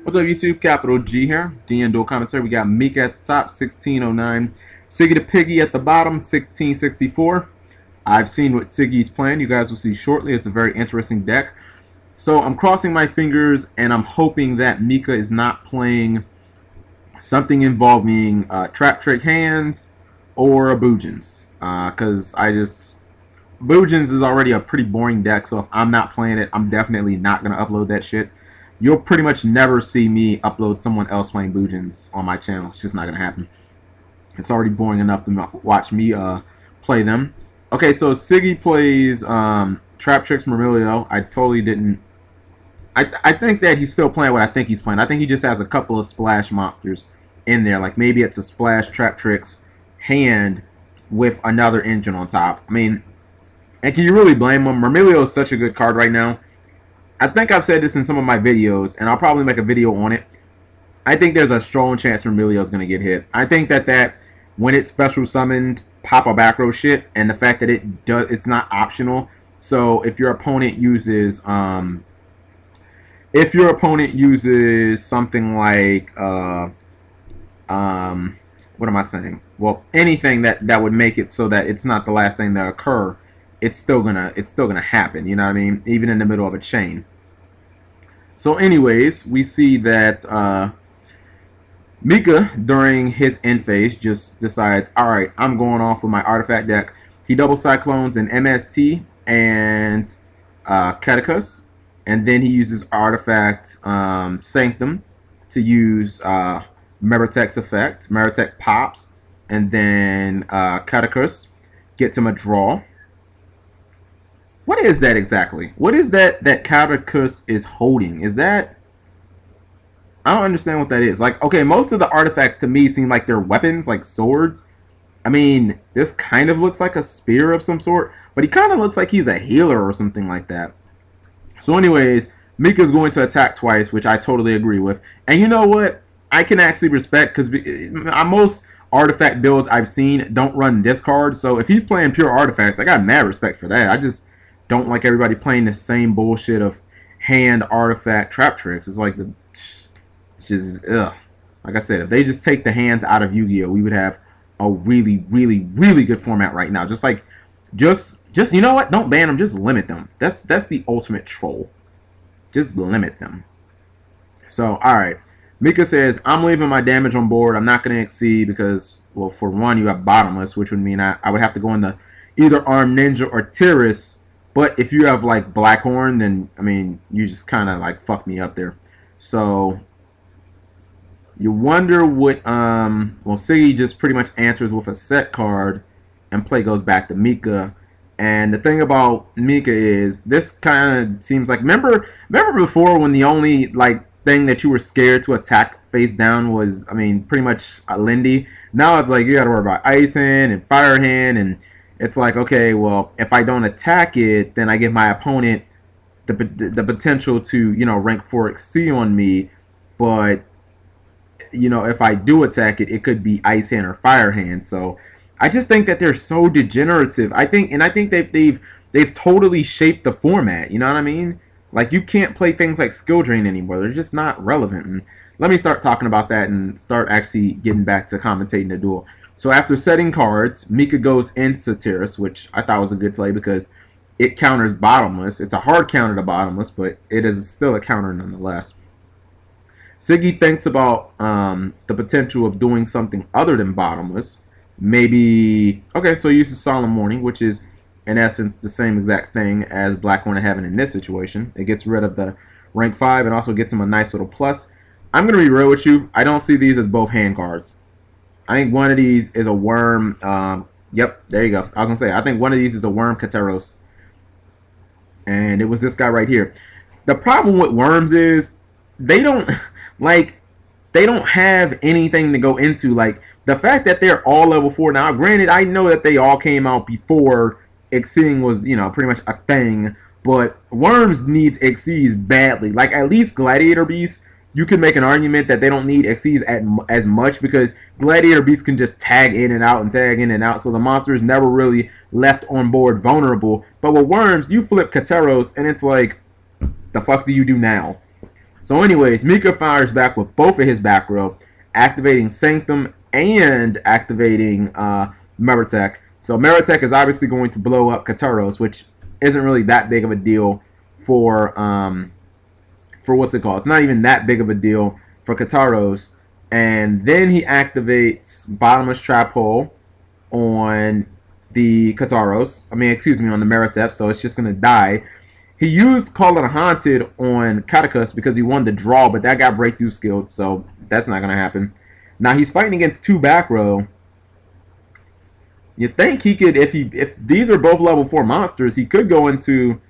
What's up, YouTube? Capital G here. D and dual commentary. We got Meek at the top, 1609. Siggy the Piggy at the bottom, 1664. I've seen what Siggy's playing. You guys will see shortly. It's a very interesting deck. So I'm crossing my fingers, and I'm hoping that Mika is not playing something involving Trap Trick Hands or Boojins. Because Boojins is already a pretty boring deck, so if I'm not playing it, I'm definitely not going to upload that shit. You'll pretty much never see me upload someone else playing Boojins on my channel. It's just not going to happen. It's already boring enough to watch me play them. Okay, so Siggy plays Trap Tricks Mermilio. I totally didn't... I think that he's still playing what I think he's playing. I think he just has a couple of splash monsters in there. Like maybe it's a splash Trap Tricks hand with another engine on top. I mean, and can you really blame him? Mermilio is such a good card right now. I think I've said this in some of my videos, and I'll probably make a video on it. I think there's a strong chance Mermilio is going to get hit. I think that when it's special summoned, pop a back row shit, and the fact that it's not optional. So if your opponent uses something like what am I saying? Well, anything that would make it so that it's not the last thing to occur, it's still gonna happen. You know what I mean? Even in the middle of a chain. So, anyways, we see that Mika during his end phase just decides, all right, I'm going off with my artifact deck. He double cyclones an MST and Catechus, and then he uses artifact Sanctum to use Meritech's effect. Meritech pops, and then Catechus gets him a draw. What is that exactly? What is that Catechus is holding? Is that... I don't understand what that is. Like, okay, most of the artifacts to me seem like they're weapons, like swords. I mean, this kind of looks like a spear of some sort, but he kind of looks like he's a healer or something like that. So anyways, Mika's going to attack twice, which I totally agree with. And you know what? I can actually respect, because most artifact builds I've seen don't run this card. So if he's playing pure artifacts, I got mad respect for that. I just don't like everybody playing the same bullshit of hand artifact trap tricks. It's like it's just ugh. Like I said, if they just take the hands out of Yu-Gi-Oh, we would have a really, really, really good format right now. Just you know what? Don't ban them. Just limit them. That's the ultimate troll. Just limit them. So all right, Mika says I'm leaving my damage on board. I'm not going to exceed because, well, for one, you have bottomless, which would mean I would have to go into either Armed Ninja or Tiras. But if you have like Blackhorn, then I mean you just kind of like fuck me up there. So you wonder what well, Siggy just pretty much answers with a set card, and play goes back to Mika. And the thing about Mika is this kind of seems like remember before when the only like thing that you were scared to attack face down was, I mean, pretty much a Lindy. Now it's like you got to worry about Ice Hand and Fire Hand, and it's like, okay, well, if I don't attack it, then I give my opponent the potential to, you know, rank 4 XC on me. But, you know, if I do attack it, it could be Ice Hand or Fire Hand. So I just think that they're so degenerative. I think that they've totally shaped the format. You know what I mean? Like, you can't play things like Skill Drain anymore. They're just not relevant. And let me start talking about that and start actually getting back to commentating the duel. So after setting cards, Mika goes into Tiras, which I thought was a good play because it counters bottomless. It's a hard counter to bottomless, but it is still a counter nonetheless. Siggy thinks about the potential of doing something other than bottomless. Maybe, okay, so he uses Solemn Warning, which is in essence the same exact thing as Blackhorn are having in this situation. It gets rid of the rank 5 and also gets him a nice little plus. I'm going to be real with you. I don't see these as both hand cards. I think one of these is a worm. Yep, there you go. I was going to say, I think one of these is a worm Kateros. And it was this guy right here. The problem with worms is they don't have anything to go into. Like, the fact that they're all level 4. Now, granted, I know that they all came out before Exceeding was, you know, pretty much a thing. But worms needs Exceeds badly. Like, at least Gladiator Beasts, you can make an argument that they don't need XCs as much because Gladiator Beasts can just tag in and out and tag in and out, so the monster is never really left on board vulnerable. But with Worms, you flip Kateros, and it's like, the fuck do you do now? So anyways, Mika fires back with both of his back row, activating Sanctum and activating Meritech. So Meritech is obviously going to blow up Kataros, which isn't really that big of a deal for what's it called? It's not even that big of a deal for Kataros. And then he activates Bottomless Trap Hole on the Kataros. On the Meritep, so it's just going to die. He used Call It a Haunted on Catacus because he wanted to draw, but that got breakthrough skilled, so that's not going to happen. Now he's fighting against 2 back row. You think he could, if these are both level 4 monsters, he could go into,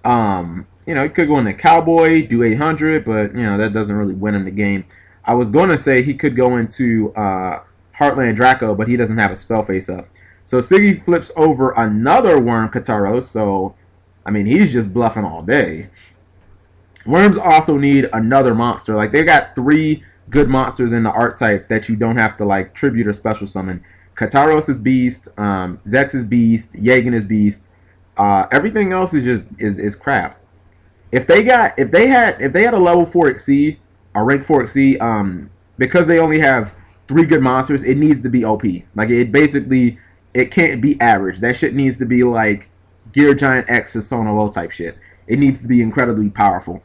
he could go into Cowboy, do 800, but, that doesn't really win him the game. I was going to say he could go into Heartland Draco, but he doesn't have a spell face up. So Siggy flips over another Worm Kataros, so, he's just bluffing all day. Worms also need another monster. Like, they got 3 good monsters in the archetype that you don't have to, like, tribute or special summon. Kataros is beast, Zex is beast, Yagen is beast. Everything else is just is crap. If they had a level 4 Exceed, a rank 4 Exceed, because they only have 3 good monsters, it needs to be OP. Like, it can't be average. That shit needs to be like Gear Giant X Sono type shit. It needs to be incredibly powerful.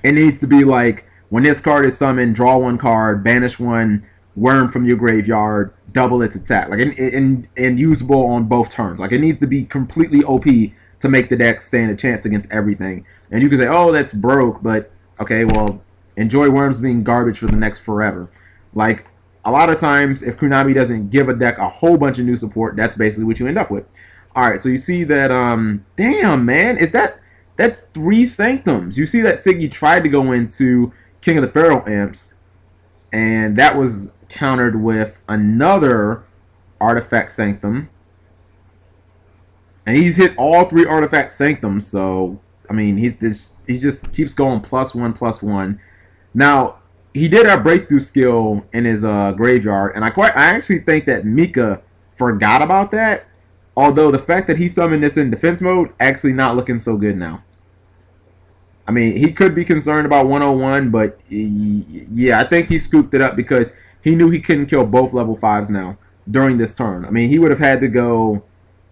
It needs to be like, when this card is summoned, draw 1 card, banish 1 worm from your graveyard, double its attack. Like, and usable on both turns. Like, it needs to be completely OP to make the deck stand a chance against everything. And you can say, oh, that's broke, but okay, well, enjoy worms being garbage for the next forever. Like, a lot of times, if Konami doesn't give a deck a whole bunch of new support, that's basically what you end up with. Alright, so you see that, damn, man, that's 3 Sanctums. You see that Siggy tried to go into King of the Pharaoh Imps, and that was countered with another Artifact Sanctum. And he's hit all 3 Artifact Sanctums, so, he just keeps going +1/+1. Now, he did have breakthrough skill in his graveyard, and I actually think that Mika forgot about that. Although the fact that he summoned this in defense mode, actually not looking so good now. He could be concerned about 101, but yeah, I think he scooped it up because he knew he couldn't kill both level 5s now during this turn. He would have had to go,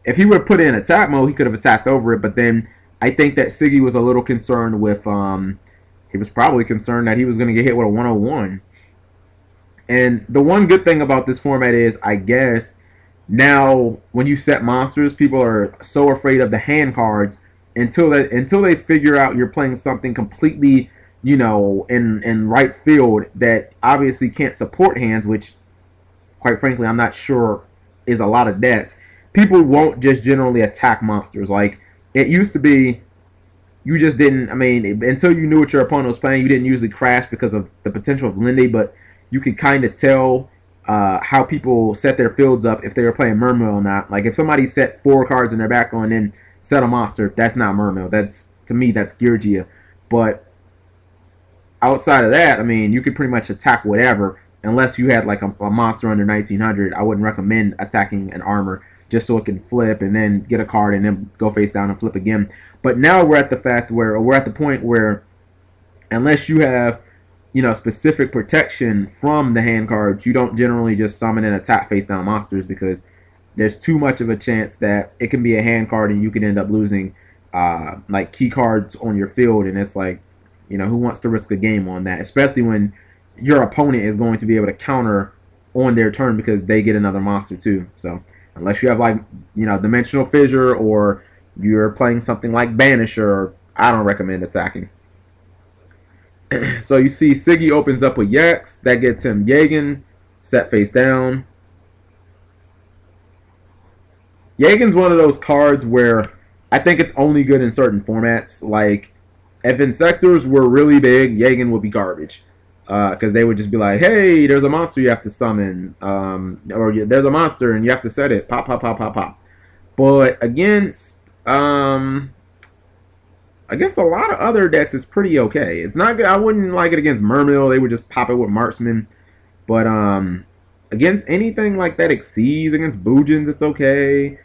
if he would have put it in attack mode, he could have attacked over it, but then I think that Siggy was a little concerned with, he was probably concerned that he was going to get hit with a 101. And the one good thing about this format is, I guess, now when you set monsters, people are so afraid of the hand cards until they figure out you're playing something completely, in right field that obviously can't support hands, which, quite frankly, I'm not sure is a lot of decks. People won't just generally attack monsters. Like, it used to be, you just didn't, until you knew what your opponent was playing, you didn't usually crash because of the potential of Lindy, but you could kind of tell how people set their fields up if they were playing Mermail or not. Like, if somebody set 4 cards in their back row and then set a monster, that's not Mermail. To me, that's Yugioh. But outside of that, you could pretty much attack whatever, unless you had like a monster under 1900. I wouldn't recommend attacking an armor just so it can flip and then get a card and then go face down and flip again. But now we're at the point where unless you have, specific protection from the hand cards, you don't generally just summon and attack face down monsters because there's too much of a chance that it can be a hand card and you can end up losing like key cards on your field, and it's like, who wants to risk a game on that, especially when your opponent is going to be able to counter on their turn because they get another monster too. So unless you have like, Dimensional Fissure or you're playing something like Banisher, I don't recommend attacking. So you see Siggy opens up with Yax. That gets him Yagen, set face down. Yagen's one of those cards where I think it's only good in certain formats. Like, if Insectors were really big, Yagen would be garbage. Because they would just be like, hey, there's a monster you have to summon. Or there's a monster and you have to set it. Pop, pop, pop, pop, pop. But against a lot of other decks, it's pretty okay. It's not good. I wouldn't like it against Mermail. They would just pop it with Marksman. But against anything like that exceeds, against Boojins, it's okay.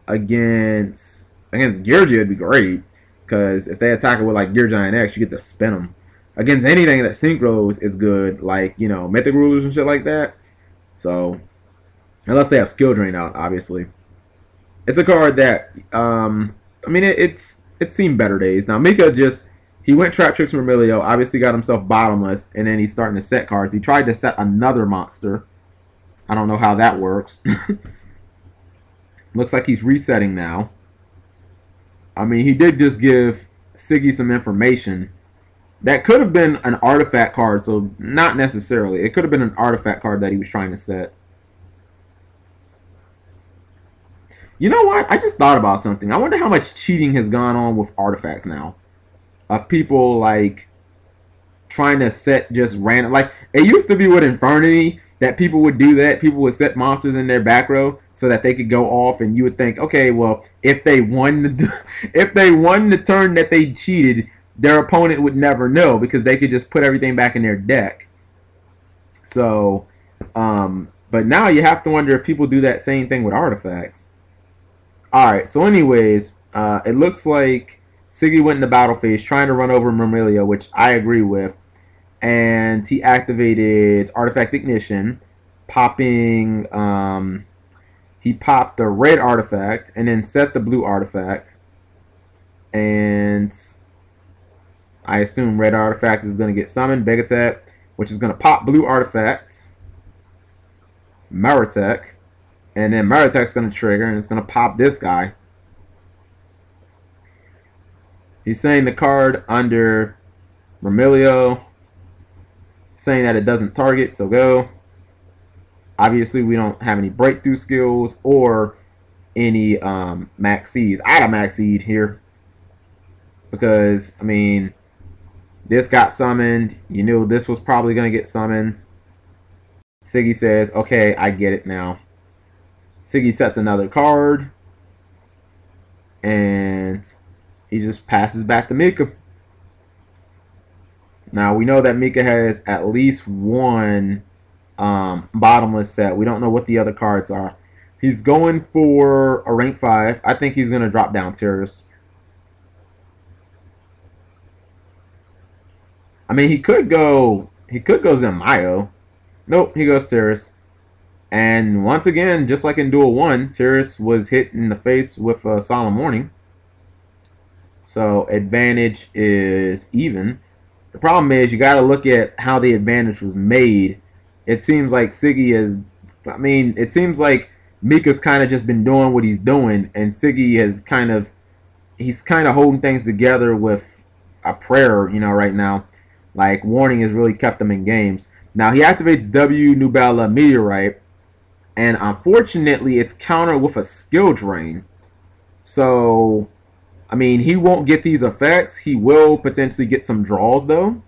Against Yugioh, it'd be great. Because if they attack it with like Gear Giant X, you get to spin them. Against anything that synchros is good, like, you know, Mythic Rulers and shit like that. So, unless they have Skill Drain out, obviously. It's a card that, I mean, it's seen better days. Now, Mika he went Trap Tricks Vermilio, obviously got himself bottomless, and then he's starting to set cards. He tried to set another monster. I don't know how that works. Looks like he's resetting now. I mean, he did just give Siggy some information. That could have been an artifact card, so not necessarily. It could have been an artifact card that he was trying to set. You know what? I just thought about something. I wonder how much cheating has gone on with artifacts now. Of people, like, trying to set just random... Like, it used to be with Infernity that people would do that. People would set monsters in their back row so that they could go off, and you would think, okay, well, if they won the turn that they cheated, their opponent would never know because they could just put everything back in their deck. So, but now you have to wonder if people do that same thing with artifacts. Alright, so anyways, it looks like Siggy went in the battle phase trying to run over Myrmilio, which I agree with. And he activated Artifact Ignition, popping, he popped the red artifact and then set the blue artifact. And I assume red artifact is going to get summoned, Begatech, which is going to pop blue artifact, Meritech, and then Meritech's going to trigger and it's going to pop this guy. He's saying the card under Myrmilio, saying that it doesn't target, so go. Obviously, we don't have any breakthrough skills or any max seeds. I had a max seed here because, I mean, this got summoned. You knew this was probably going to get summoned. Siggy says, okay, I get it now. Siggy sets another card. And he just passes back to Mika. Now, we know that Mika has at least one bottomless set. We don't know what the other cards are. He's going for a rank 5. I think he's going to drop down tiers. I mean, he could go Zemayo. Nope, he goes Tiris. And once again, just like in Duel 1, Tiris was hit in the face with a Solemn Warning. So advantage is even. The problem is you got to look at how the advantage was made. It seems like Siggy is, I mean, it seems like Mika's kind of just been doing what he's doing, and Siggy has he's kind of holding things together with a prayer, you know, right now. Like, Warning has really kept him in games. Now, he activates Nebula Meteorite, and unfortunately, it's countered with a skill drain. So, I mean, he won't get these effects. He will potentially get some draws, though.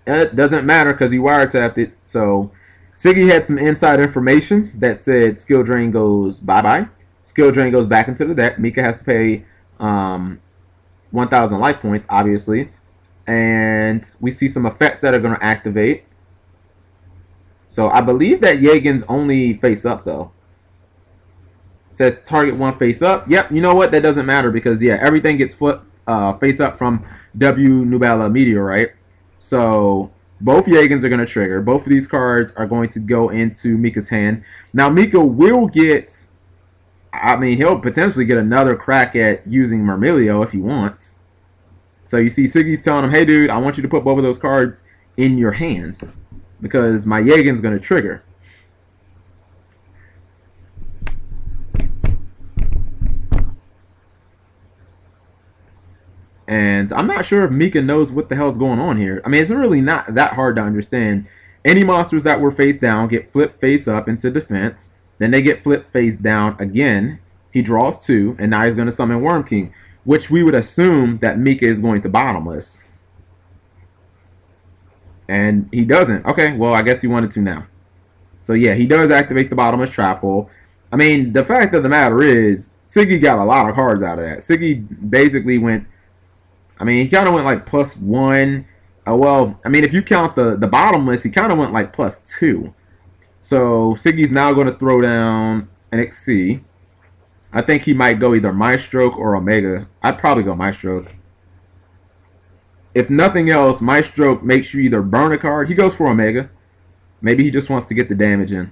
And it doesn't matter because he wiretapped it. So, Siggy had some inside information that said skill drain goes bye-bye. Skill drain goes back into the deck. Mika has to pay 1,000 life points, obviously. And we see some effects that are going to activate. So, I believe that Yagen's only face up, though. It says target one face up. Yep, you know what? That doesn't matter because, yeah, everything gets flipped face up from Nebula Meteorite. So, both Yagens are going to trigger. Both of these cards are going to go into Mika's hand. Now, Mika will get, I mean, he'll potentially get another crack at using Myrmilio if he wants. So, you see Siggy's telling him, hey, dude, I want you to put both of those cards in your hand because my Yagen's going to trigger. And I'm not sure if Mika knows what the hell's going on here. I mean, it's really not that hard to understand. Any monsters that were face down get flipped face up into defense. Then they get flipped face down again. He draws 2, and now he's going to summon Worm King, which we would assume that Mika is going to bottomless. And he doesn't. Okay, well, I guess he wanted to now. So, yeah, he does activate the bottomless trap hole. I mean, the fact of the matter is, Siggy got a lot of cards out of that. Siggy basically went, I mean, he kind of went like +1. Well, I mean, if you count the bottomless, he kind of went like +2. So, Siggy's now going to throw down an XC. I think he might go either my stroke or Omega. I'd probably go my stroke. If nothing else, my stroke makes you either burn a card. He goes for Omega. Maybe he just wants to get the damage in.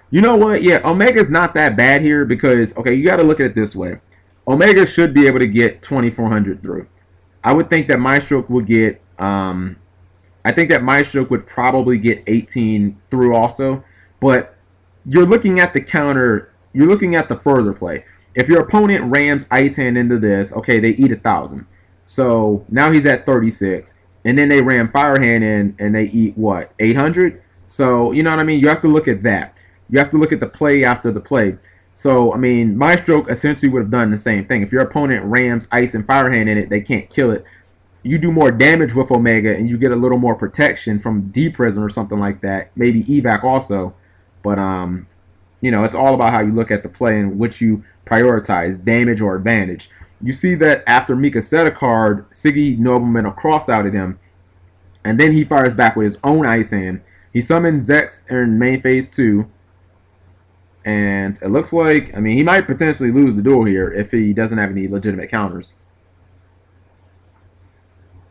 You know what? Yeah, Omega's not that bad here because, okay, you got to look at it this way. Omega should be able to get 2400 through. I would think that my stroke would get, I think that my stroke would probably get 18 through also. But you're looking at the counter, you're looking at the further play. If your opponent rams Ice Hand into this, okay, they eat 1000. So now he's at 36. And then they ram Fire Hand in and they eat what? 800? So, you know what I mean? You have to look at that. You have to look at the play after the play. So, I mean, my stroke essentially would have done the same thing. If your opponent rams Ice and Fire Hand in it, they can't kill it. You do more damage with Omega and you get a little more protection from D-Prison or something like that. Maybe Evac also. But, you know, it's all about how you look at the play and which you prioritize, damage or advantage. You see that after Mika set a card, Siggy Nobleman will cross out at him. And then he fires back with his own Ice Hand. He summons Zex in main phase 2. And it looks like, I mean, he might potentially lose the duel here if he doesn't have any legitimate counters.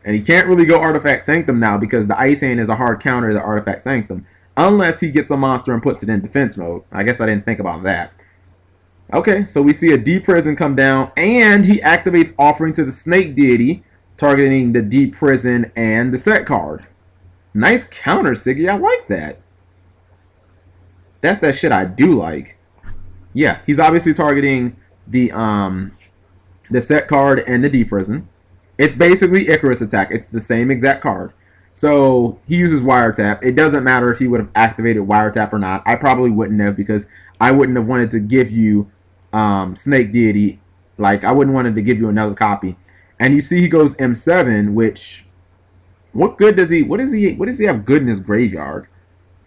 And he can't really go Artifact Sanctum now because the Ice Hand is a hard counter to Artifact Sanctum. Unless he gets a monster and puts it in defense mode. I guess I didn't think about that. Okay, so we see a D-Prison come down, and he activates Offering to the Snake Deity, targeting the D-Prison and the set card. Nice counter, Siggy. I like that. That's that shit I do like. Yeah, he's obviously targeting the set card and the D-Prison. It's basically Icarus attack. It's the same exact card. So he uses Wiretap. It doesn't matter if he would have activated Wiretap or not. I probably wouldn't have because I wouldn't have wanted to give you Snake Deity. Like, I wouldn't wanted to give you another copy. And you see he goes M7, which, what does he have good in his graveyard?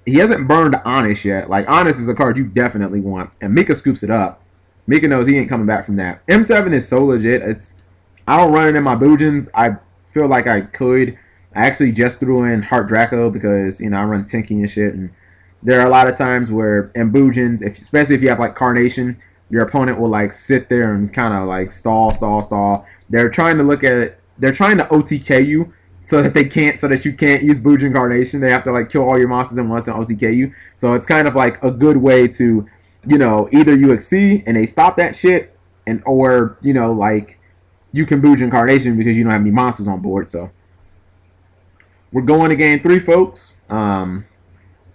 He hasn't burned Honest yet. Like, Honest is a card you definitely want. And Mika scoops it up. Mika knows he ain't coming back from that. M7 is so legit. I don't run it in my Boojins. I feel like I could. I actually just threw in Heart Draco because, you know, I run Tinky and shit. And there are a lot of times where in Boojins, especially if you have, like, Carnation, your opponent will, like, sit there and kind of, like, stall. They're trying to look at it. They're trying to OTK you. So that you can't use Boojin Carnation. They have to like kill all your monsters at once and OTK you. So it's kind of like a good way to, you know, either you exceed and they stop that shit, or you know, like you can Boojin Carnation because you don't have any monsters on board. So we're going to game 3, folks.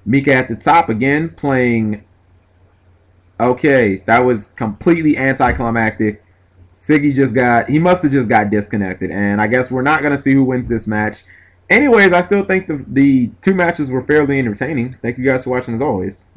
Mika at the top again playing. Okay, that was completely anticlimactic. Siggy he must have just got disconnected, and I guess we're not going to see who wins this match. Anyways, I still think the 2 matches were fairly entertaining. Thank you guys for watching as always.